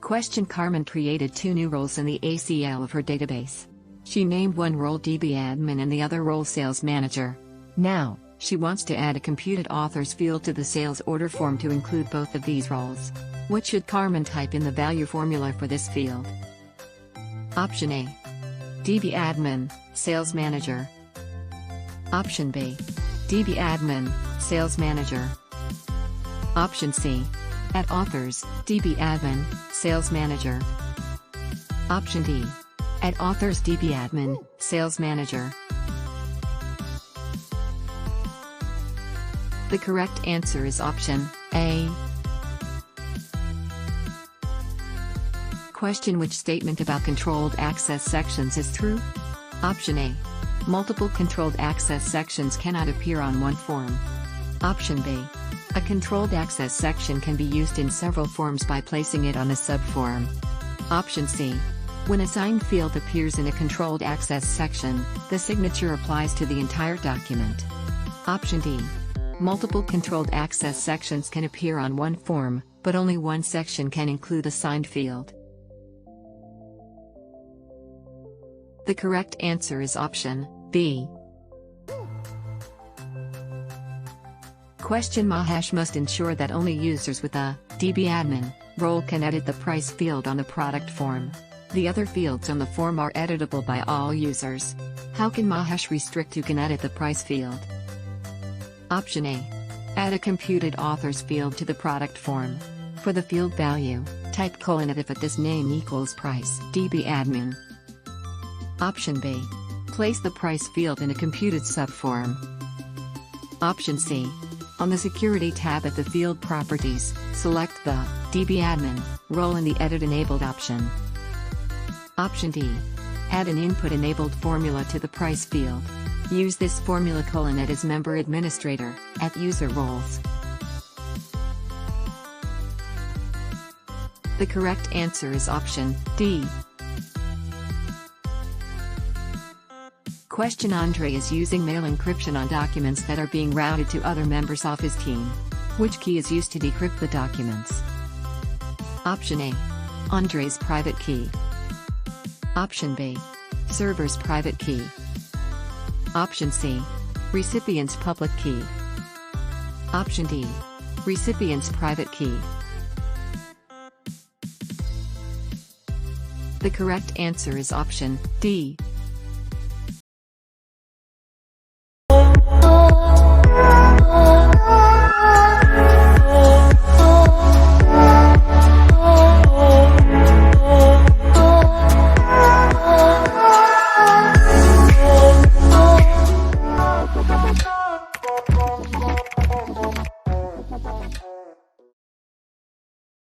Question: Carmen created 2 new roles in the ACL of her database. She named one role DB admin and the other role sales manager. Now, she wants to add a computed authors field to the sales order form to include both of these roles. What should Carmen type in the value formula for this field? Option A. DB admin, sales manager. Option B. DB admin, sales manager. Option C. At authors, DB admin, sales manager. Option D. At authors, DB admin, sales manager. The correct answer is option A. Question: which statement about controlled access sections is true? Option A. Multiple controlled access sections cannot appear on one form. Option B. A controlled access section can be used in several forms by placing it on a subform. Option C. When a signed field appears in a controlled access section, the signature applies to the entire document. Option D. Multiple controlled access sections can appear on one form, but only one section can include a signed field. The correct answer is option B. Question: Mahesh must ensure that only users with a DB admin role can edit the price field on the product form. The other fields on the form are editable by all users. How can Mahesh restrict who can edit the price field? Option A. Add a computed authors field to the product form. For the field value, type :@ if at this name equals price DB admin. Option B. Place the price field in a computed subform. Option C. On the Security tab at the Field Properties, select the DB admin role in the Edit Enabled option. Option D. Add an Input Enabled formula to the price field. Use this formula: at as member administrator, at user roles. The correct answer is option D. Question: Andre is using mail encryption on documents that are being routed to other members of his team. Which key is used to decrypt the documents? Option A. Andre's private key. Option B. Server's private key. Option C. Recipient's public key. Option D. Recipient's private key. The correct answer is option D.